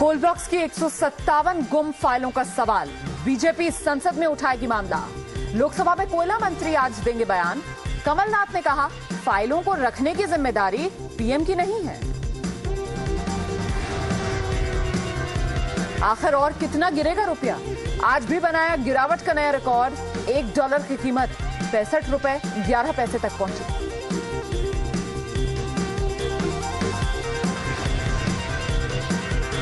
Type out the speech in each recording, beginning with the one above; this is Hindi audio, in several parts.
पोल बॉक्स की 157 गुम फाइलों का सवाल। बीजेपी संसद में उठाएगी मामला। लोकसभा में कोयला मंत्री आज देंगे बयान। कमलनाथ ने कहा, फाइलों को रखने की जिम्मेदारी पीएम की नहीं है। आखिर और कितना गिरेगा रुपया? आज भी बनाया गिरावट का नया रिकॉर्ड। $1 की कीमत 65 रुपए 11 पैसे तक पहुंची।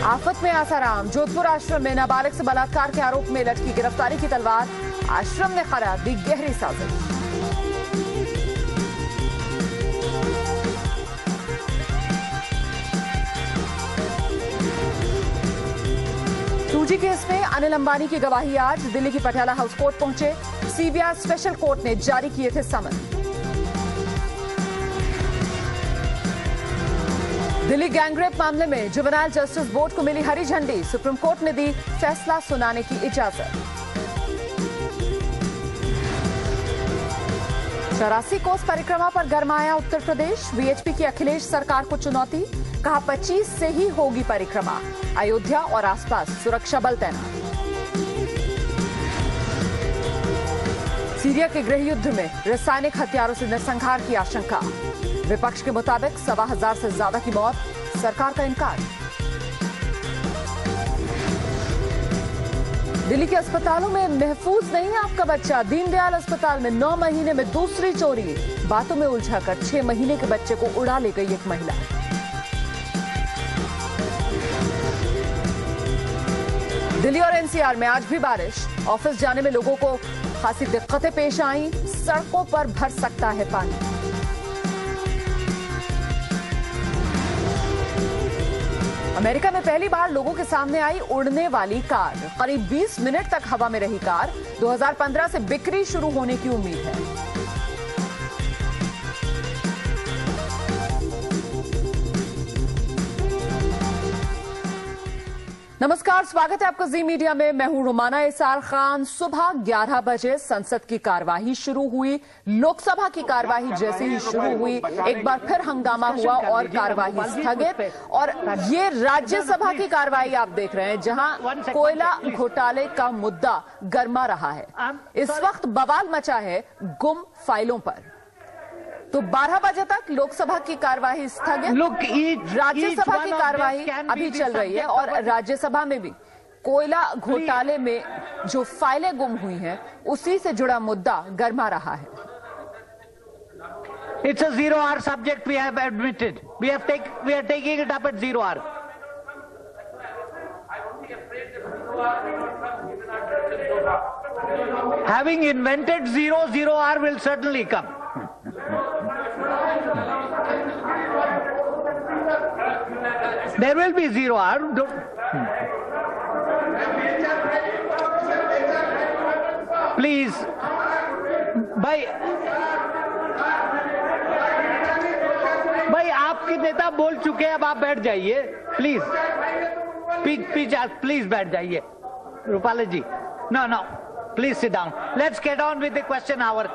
आफत में आसाराम। जोधपुर आश्रम में नाबालिग से बलात्कार के आरोप में लटकी गिरफ्तारी की तलवार। आश्रम ने करार दी गहरी साजिश। टूजी केस में अनिल अंबानी की गवाही आज। दिल्ली की पटियाला हाउस कोर्ट पहुंचे। सीबीआई स्पेशल कोर्ट ने जारी किए थे समन। दिल्ली गैंगरेप मामले में जुवेनाइल जस्टिस बोर्ड को मिली हरी झंडी। सुप्रीम कोर्ट ने दी फैसला सुनाने की इजाजत। 84 कोस परिक्रमा पर गरमाया उत्तर प्रदेश। वीएचपी की अखिलेश सरकार को चुनौती। कहा, 25 से ही होगी परिक्रमा। अयोध्या और आसपास सुरक्षा बल तैनात। सीरिया के गृह युद्ध में रासायनिक हथियारों से नरसंहार की आशंका। विपक्ष के मुताबिक 1,1500 से ज्यादा की मौत। सरकार का इनकार। दिल्ली के अस्पतालों में महफूज नहीं है आपका बच्चा। दीनदयाल अस्पताल में 9 महीने में दूसरी चोरी। बातों में उलझाकर 6 महीने के बच्चे को उड़ा ले गई एक महिला। दिल्ली और एनसीआर में आज भी बारिश। ऑफिस जाने में लोगों को खासी दिक्कतें पेश आई। सड़कों पर भर सकता है पानी। अमेरिका में पहली बार लोगों के सामने आई उड़ने वाली कार। करीब 20 मिनट तक हवा में रही कार। 2015 से बिक्री शुरू होने की उम्मीद है। नमस्कार, स्वागत है आपका जी मीडिया में। मैं हूं रुमाना इसार खान। सुबह 11 बजे संसद की कार्यवाही शुरू हुई। लोकसभा की कार्यवाही जैसे ही शुरू हुई, एक बार फिर हंगामा हुआ और कार्यवाही स्थगित। और ये राज्यसभा की कार्यवाही आप देख रहे हैं, जहां कोयला घोटाले का मुद्दा गर्मा रहा है। इस वक्त बवाल मचा है गुम फाइलों पर। तो 12 बजे तक लोकसभा की कार्यवाही स्थगित। राज्यसभा की कार्यवाही अभी चल रही है और राज्यसभा में भी कोयला घोटाले में जो फाइलें गुम हुई हैं, उसी से जुड़ा मुद्दा गर्मा रहा है। It's a 0 hour subject, we have admitted. We are taking it up at 0 hour. Having invented 0 hour will certainly come. There will be 0 hour. Please, भाई आपके नेता बोल चुके हैं, अब आप बैठ जाइए प्लीज। प्लीज बैठ जाइए रूपाला जी। No, please sit down. Let's get on with the question hour.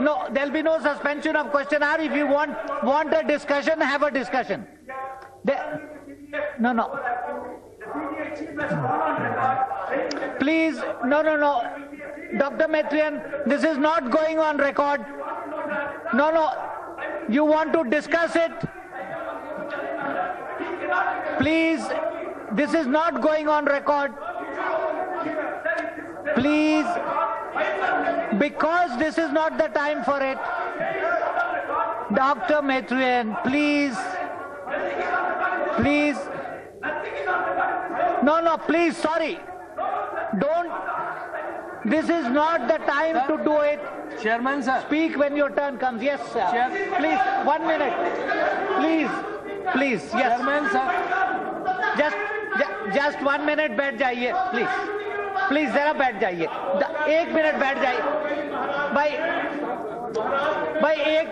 No, there'll be no suspension of question hour. If you want a discussion, have a discussion. No. Please, no. Dr. Maitriyan, this is not going on record. No. You want to discuss it? Please, this is not going on record. Please, because this is not the time for it. Dr. Maitriyan, please. No, please, sorry. Don't. This is not the time to do it. Chairman, sir. Speak when your turn comes. Yes, sir. Please, 1 minute. Please, yes. Chairman, sir. Just 1 minute बैठ जाइए, प्लीज जरा बैठ जाइए। 1 मिनट बैठ जाइए भाई, एक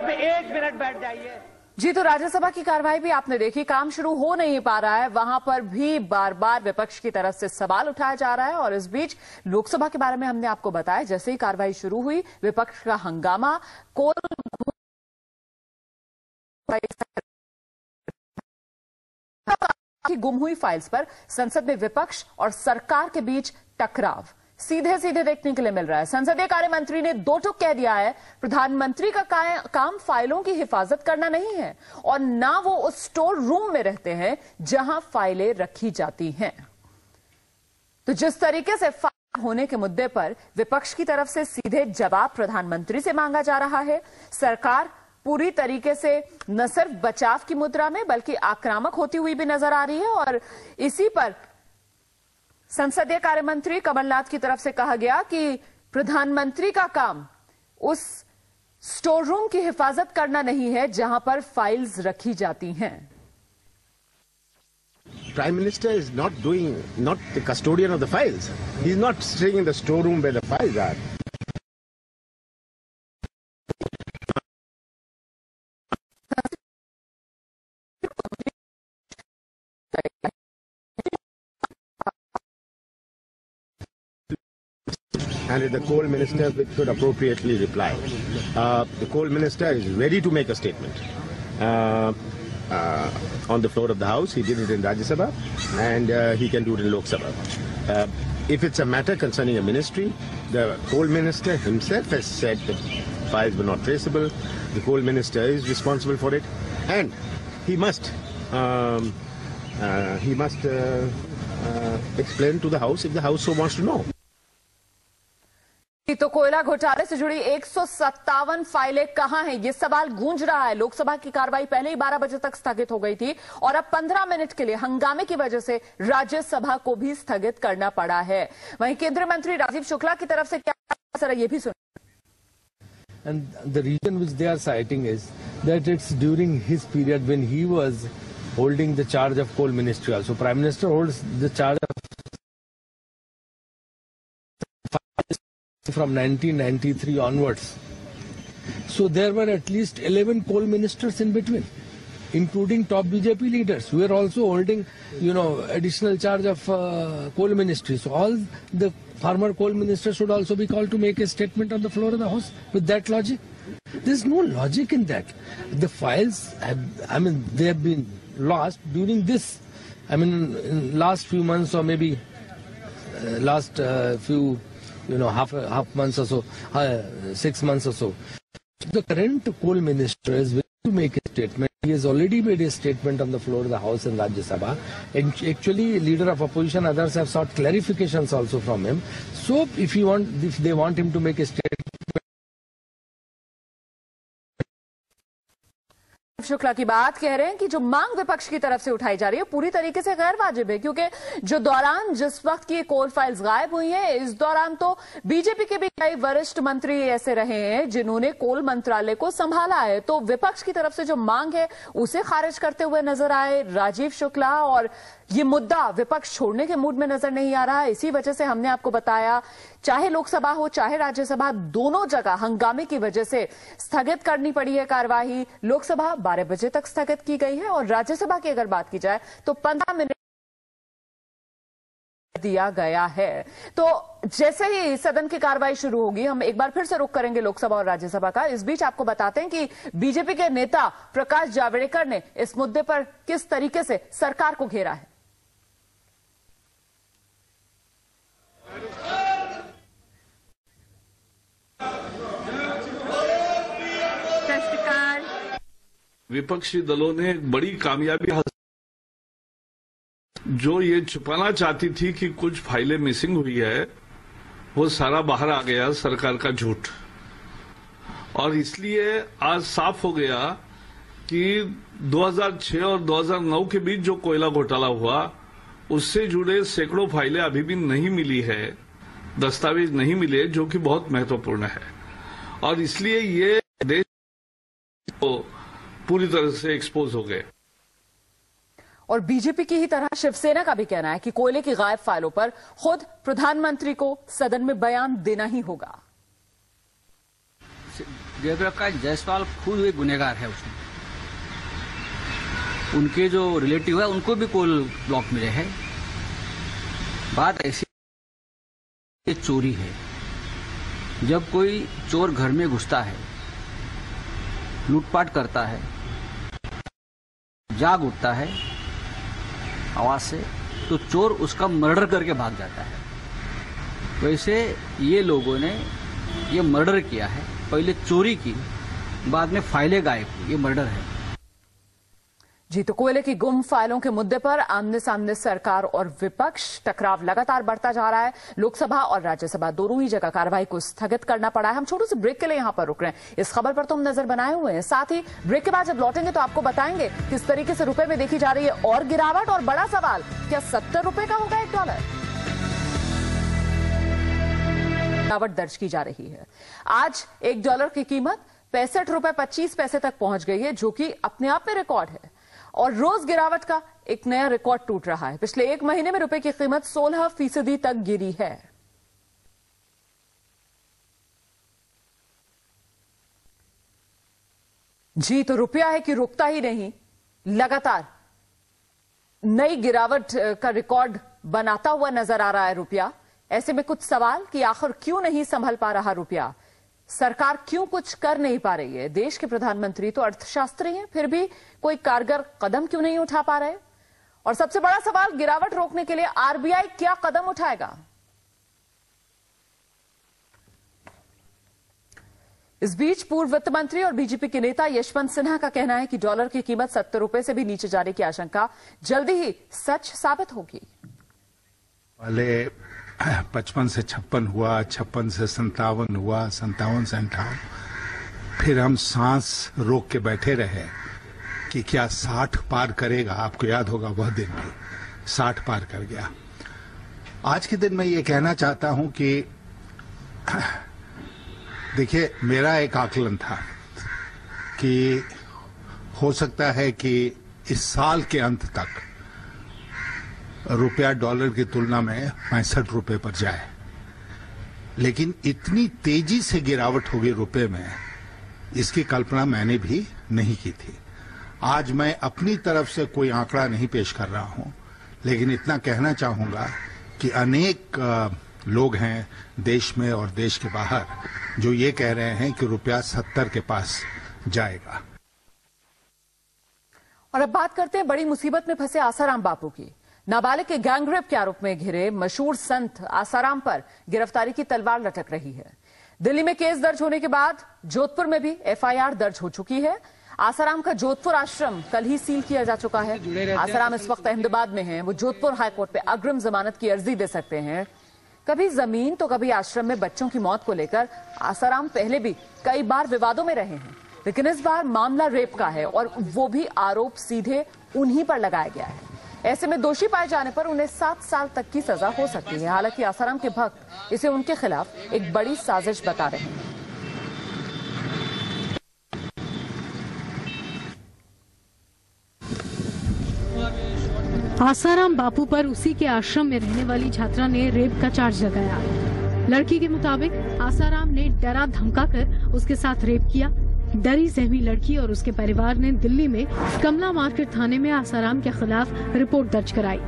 मिनट बैठ जाइए। जी, तो राज्यसभा की कार्यवाही भी आपने देखी, काम शुरू हो नहीं पा रहा है। वहां पर भी बार बार विपक्ष की तरफ से सवाल उठाया जा रहा है। और इस बीच लोकसभा के बारे में हमने आपको बताया, जैसे ही कार्यवाही शुरू हुई, विपक्ष का हंगामा। कि गुम हुई फाइल्स पर संसद में विपक्ष और सरकार के बीच टकराव सीधे सीधे देखने के लिए मिल रहा है। संसदीय कार्य मंत्री ने दो टूक कह दिया है, प्रधानमंत्री का काम फाइलों की हिफाजत करना नहीं है और ना वो उस स्टोर रूम में रहते हैं जहां फाइलें रखी जाती हैं। तो जिस तरीके से फाइल होने के मुद्दे पर विपक्ष की तरफ से सीधे जवाब प्रधानमंत्री से मांगा जा रहा है, सरकार पूरी तरीके से न सिर्फ बचाव की मुद्रा में बल्कि आक्रामक होती हुई भी नजर आ रही है। और इसी पर संसदीय कार्य मंत्री कमलनाथ की तरफ से कहा गया कि प्रधानमंत्री का काम उस स्टोर रूम की हिफाजत करना नहीं है जहां पर फाइल्स रखी जाती हैं। Prime Minister is not the custodian of the files. He is not staying in the storeroom where the files are. And the coal minister should appropriately reply. The coal minister is ready to make a statement. On the floor of the House, he did it in Rajya Sabha, and he can do it in Lok Sabha. If it's a matter concerning a ministry, the coal minister himself has said that files were not traceable. The coal minister is responsible for it, and he must explain to the House if the House so wants to know. तो कोयला घोटाले से जुड़ी 157 फाइलें कहां हैं, ये सवाल गूंज रहा है। लोकसभा की कार्रवाई पहले ही 12 बजे तक स्थगित हो गई थी और अब 15 मिनट के लिए हंगामे की वजह से राज्यसभा को भी स्थगित करना पड़ा है। वहीं केंद्रीय मंत्री राजीव शुक्ला की तरफ से क्या असर है, ये भी सुनिए। And the reason which they are citing is that it's during his period when he was holding the charge of coal ministry also. Prime Minister holds the charge of from 1993 onwards. So there were at least 11 coal ministers in between, including top BJP leaders who were also holding, additional charge of coal ministry. So all the former coal ministers should also be called to make a statement on the floor of the House with that logic. There's no logic in that. The files they have been lost during this, in last few months or maybe last few half months or so, 6 months or so. The current coal minister is willing to make a statement. He has already made a statement on the floor of the House in Rajya Sabha. And actually, leader of opposition, others have sought clarifications also from him. So, if they want him to make a statement. Shukla की बात कह रहे हैं कि जो मांग विपक्ष की तरफ से उठाई जा रही है पूरी तरीके से गैर वाजिब है, क्योंकि जिस वक्त की कोल फाइल्स गायब हुई हैं, इस दौरान तो बीजेपी के भी कई वरिष्ठ मंत्री ऐसे रहे हैं जिन्होंने कोल मंत्रालय को संभाला है। तो विपक्ष की तरफ से जो मांग है उसे खारिज करते हुए नजर आए राजीव शुक्ला, और ये मुद्दा विपक्ष छोड़ने के मूड में नजर नहीं आ रहा है। इसी वजह से हमने आपको बताया, चाहे लोकसभा हो चाहे राज्यसभा, दोनों जगह हंगामे की वजह से स्थगित करनी पड़ी है कार्यवाही। लोकसभा 12 बजे तक स्थगित की गई है और राज्यसभा की अगर बात की जाए तो 15 मिनट दिया गया है। तो जैसे ही सदन की कार्रवाई शुरू होगी, हम एक बार फिर से रुख करेंगे लोकसभा और राज्यसभा का। इस बीच आपको बताते हैं कि बीजेपी के नेता प्रकाश जावड़ेकर ने इस मुद्दे पर किस तरीके से सरकार को घेरा है। विपक्षी दलों ने एक बड़ी कामयाबी हासिल, जो ये छुपाना चाहती थी कि कुछ फाइलें मिसिंग हुई है, वो सारा बाहर आ गया, सरकार का झूठ। और इसलिए आज साफ हो गया कि 2006 और 2009 के बीच जो कोयला घोटाला हुआ, उससे जुड़े सैकड़ों फाइलें अभी भी नहीं मिली है, दस्तावेज नहीं मिले, जो कि बहुत महत्वपूर्ण है। और इसलिए ये देश को पूरी तरह से एक्सपोज हो गए। और बीजेपी की ही तरह शिवसेना का भी कहना है कि कोयले की गायब फाइलों पर खुद प्रधानमंत्री को सदन में बयान देना ही होगा। जयप्रकाश जायसवाल खुद एक गुनहगार है, उसमें उनके जो रिलेटिव है उनको भी कोल ब्लॉक मिले हैं। बात ऐसी चोरी है, जब कोई चोर घर में घुसता है, लूटपाट करता है, जाग उठता है आवाज से, तो चोर उसका मर्डर करके भाग जाता है। वैसे ये लोगों ने ये मर्डर किया है, पहले चोरी की, बाद में फाइलें गायब की, ये मर्डर है। जी, तो कोयले की गुम फाइलों के मुद्दे पर आमने सामने सरकार और विपक्ष, टकराव लगातार बढ़ता जा रहा है। लोकसभा और राज्यसभा दोनों ही जगह कार्रवाई को स्थगित करना पड़ा है। हम छोटे से ब्रेक के लिए यहां पर रुक रहे हैं। इस खबर पर तो हम नजर बनाए हुए हैं। साथ ही ब्रेक के बाद जब लौटेंगे तो आपको बताएंगे किस तरीके से रुपए में देखी जा रही है और गिरावट। और बड़ा सवाल, क्या 70 रुपए का होगा $1? गिरावट दर्ज की जा रही है। आज $1 की कीमत ₹65.25 तक पहुंच गई है, जो कि अपने आप में रिकॉर्ड है। और रोज गिरावट का एक नया रिकॉर्ड टूट रहा है। पिछले एक महीने में रुपए की कीमत 16% तक गिरी है। जी, तो रुपया है कि रुकता ही नहीं, लगातार नई गिरावट का रिकॉर्ड बनाता हुआ नजर आ रहा है रुपया। ऐसे में कुछ सवाल कि आखिर क्यों नहीं संभल पा रहा रुपया, सरकार क्यों कुछ कर नहीं पा रही है। देश के प्रधानमंत्री तो अर्थशास्त्री हैं, फिर भी कोई कारगर कदम क्यों नहीं उठा पा रहे। और सबसे बड़ा सवाल, गिरावट रोकने के लिए आरबीआई क्या कदम उठाएगा। इस बीच पूर्व वित्त मंत्री और बीजेपी के नेता यशवंत सिन्हा का कहना है कि डॉलर की कीमत 70 रुपए से भी नीचे जाने की आशंका जल्दी ही सच साबित होगी। पहले 55 से 56 हुआ, 56 से 57 हुआ, 57 से 58, फिर हम सांस रोक के बैठे रहे कि क्या 60 पार करेगा। आपको याद होगा वह दिन भी 60 पार कर गया। आज के दिन मैं ये कहना चाहता हूं कि देखिए, मेरा एक आकलन था कि हो सकता है कि इस साल के अंत तक रुपया डॉलर की तुलना में 65 रुपए पर जाए, लेकिन इतनी तेजी से गिरावट होगी रुपए में, इसकी कल्पना मैंने भी नहीं की थी। आज मैं अपनी तरफ से कोई आंकड़ा नहीं पेश कर रहा हूं, लेकिन इतना कहना चाहूंगा कि अनेक लोग हैं देश में और देश के बाहर जो ये कह रहे हैं कि रुपया 70 के पास जाएगा। और अब बात करते हैं बड़ी मुसीबत में फंसे आसाराम बापू की। नाबालिग के गैंगरेप के आरोप में घिरे मशहूर संत आसाराम पर गिरफ्तारी की तलवार लटक रही है। दिल्ली में केस दर्ज होने के बाद जोधपुर में भी एफआईआर दर्ज हो चुकी है। आसाराम का जोधपुर आश्रम कल ही सील किया जा चुका है। आसाराम इस वक्त अहमदाबाद में हैं। वो जोधपुर हाईकोर्ट पे अग्रिम जमानत की अर्जी दे सकते हैं। कभी जमीन तो कभी आश्रम में बच्चों की मौत को लेकर आसाराम पहले भी कई बार विवादों में रहे हैं, लेकिन इस बार मामला रेप का है और वो भी आरोप सीधे उन्हीं पर लगाया गया है। ऐसे में दोषी पाए जाने पर उन्हें 7 साल तक की सजा हो सकती है। हालांकि आसाराम के भक्त इसे उनके खिलाफ एक बड़ी साजिश बता रहे हैं। आसाराम बापू पर उसी के आश्रम में रहने वाली छात्रा ने रेप का चार्ज लगाया। लड़की के मुताबिक आसाराम ने डरा धमकाकर उसके साथ रेप किया। डरी सहमी लड़की और उसके परिवार ने दिल्ली में कमला मार्केट थाने में आसाराम के खिलाफ रिपोर्ट दर्ज कराई।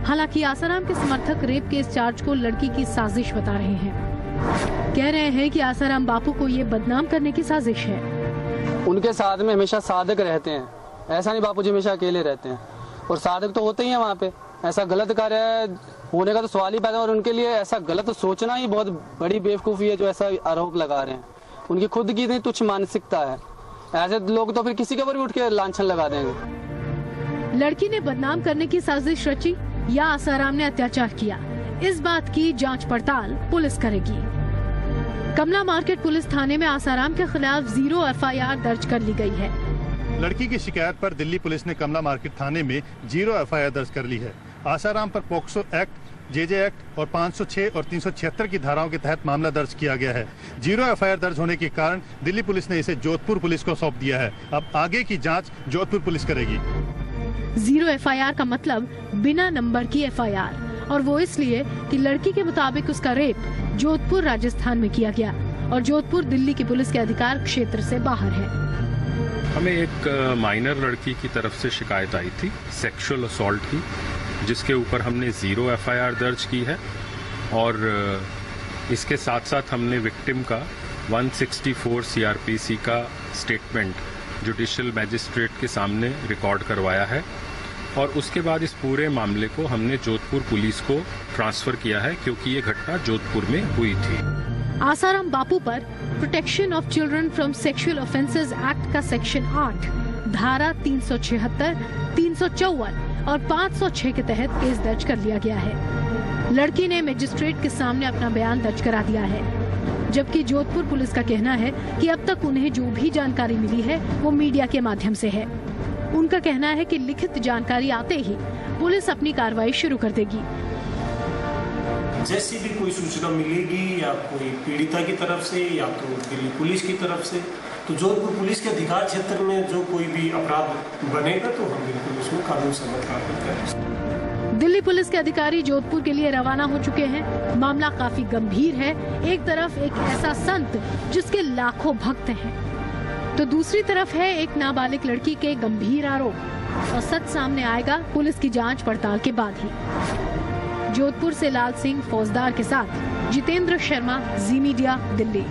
हालांकि आसाराम के समर्थक रेप के इस चार्ज को लड़की की साजिश बता रहे हैं। कह रहे हैं कि आसाराम बापू को ये बदनाम करने की साजिश है। उनके साथ में हमेशा साधक रहते हैं, ऐसा नहीं बापू जी हमेशा अकेले रहते हैं, और साधक तो होते ही हैं वहाँ पे। ऐसा गलत कार्य होने का तो सवाल ही पैदा, और उनके लिए ऐसा गलत सोचना ही बहुत बड़ी बेवकूफ़ी है जो ऐसा आरोप लगा रहे हैं। उनकी खुद की इतनी तुच्छ मानसिकता है। ऐसे लोग तो फिर किसी के ऊपर भी उठ के लांछन लगा देंगे। लड़की ने बदनाम करने की साजिश रची या आसाराम ने अत्याचार किया, इस बात की जांच पड़ताल पुलिस करेगी। कमला मार्केट पुलिस थाने में आसाराम के खिलाफ 0 एफआईआर दर्ज कर ली गई है। लड़की की शिकायत पर दिल्ली पुलिस ने कमला मार्केट थाने में 0 एफआईआर दर्ज कर ली है। आसाराम पर पॉक्सो एक्ट, जेजे एक्ट और 506 और 376 की धाराओं के तहत मामला दर्ज किया गया है। 0 एफआईआर दर्ज होने के कारण दिल्ली पुलिस ने इसे जोधपुर पुलिस को सौंप दिया है। अब आगे की जांच जोधपुर पुलिस करेगी। 0 एफआईआर का मतलब बिना नंबर की एफआईआर, और वो इसलिए कि लड़की के मुताबिक उसका रेप जोधपुर राजस्थान में किया गया और जोधपुर दिल्ली की पुलिस के अधिकार क्षेत्र से बाहर है। हमें एक माइनर लड़की की तरफ से शिकायत आई थी सेक्सुअल असॉल्ट की, जिसके ऊपर हमने 0 एफआईआर दर्ज की है, और इसके साथ साथ हमने विक्टिम का 164 सीआरपीसी का स्टेटमेंट जुडिशियल मैजिस्ट्रेट के सामने रिकॉर्ड करवाया है। और उसके बाद इस पूरे मामले को हमने जोधपुर पुलिस को ट्रांसफर किया है, क्योंकि ये घटना जोधपुर में हुई थी। आसाराम बापू पर protection of children from sexual offences act का सेक्शन 8, धारा 376, 354 और 506 के तहत केस दर्ज कर लिया गया है। लड़की ने मजिस्ट्रेट के सामने अपना बयान दर्ज करा दिया है, जबकि जोधपुर पुलिस का कहना है कि अब तक उन्हें जो भी जानकारी मिली है वो मीडिया के माध्यम से है। उनका कहना है कि लिखित जानकारी आते ही पुलिस अपनी कार्रवाई शुरू कर देगी। जैसी भी कोई सूचना मिलेगी या कोई पीड़िता की तरफ से या तो दिल्ली पुलिस की तरफ से, तो जोधपुर पुलिस के अधिकार क्षेत्र में जो कोई भी अपराध बनेगा तो हम बिल्कुल उसमें कानून सम्मत कार्रवाई करेंगे। दिल्ली पुलिस के अधिकारी जोधपुर के लिए रवाना हो चुके हैं। मामला काफी गंभीर है। एक तरफ एक ऐसा संत जिसके लाखों भक्त हैं, तो दूसरी तरफ है एक नाबालिग लड़की के गंभीर आरोप, और सच सामने आएगा पुलिस की जांच पड़ताल के बाद ही। जोधपुर से लाल सिंह फौजदार के साथ जितेंद्र शर्मा, जी मीडिया, दिल्ली।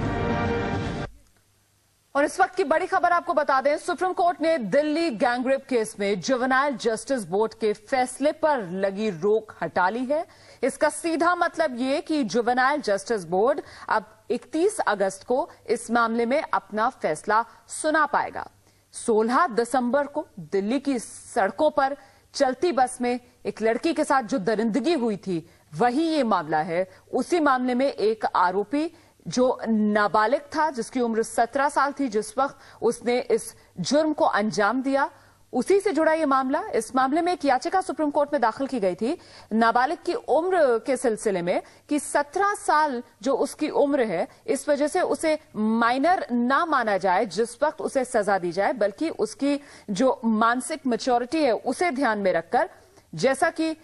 और इस वक्त की बड़ी खबर आपको बता दें, सुप्रीम कोर्ट ने दिल्ली गैंगरेप केस में जुवेनाइल जस्टिस बोर्ड के फैसले पर लगी रोक हटा ली है। इसका सीधा मतलब ये कि जुवेनाइल जस्टिस बोर्ड अब 31 अगस्त को इस मामले में अपना फैसला सुना पाएगा। 16 दिसंबर को दिल्ली की सड़कों पर चलती बस में एक लड़की के साथ जो दरिंदगी हुई थी, वही ये मामला है। उसी मामले में एक आरोपी जो नाबालिग था, जिसकी उम्र 17 साल थी जिस वक्त उसने इस जुर्म को अंजाम दिया, उसी से जुड़ा ये मामला। इस मामले में एक याचिका सुप्रीम कोर्ट में दाखिल की गई थी नाबालिग की उम्र के सिलसिले में कि 17 साल जो उसकी उम्र है, इस वजह से उसे माइनर ना माना जाए जिस वक्त उसे सजा दी जाए, बल्कि उसकी जो मानसिक मैच्योरिटी है उसे ध्यान में रखकर, जैसा कि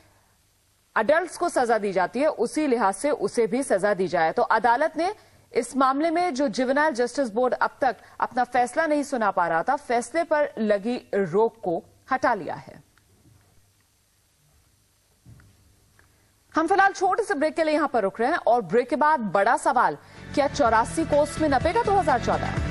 अडल्ट्स को सजा दी जाती है उसी लिहाज से उसे भी सजा दी जाए। तो अदालत ने इस मामले में जो जुवेनाइल जस्टिस बोर्ड अब तक अपना फैसला नहीं सुना पा रहा था, फैसले पर लगी रोक को हटा लिया है। हम फिलहाल छोटे से ब्रेक के लिए यहां पर रुक रहे हैं और ब्रेक के बाद बड़ा सवाल, क्या 84 कोस में नपेगा 2014?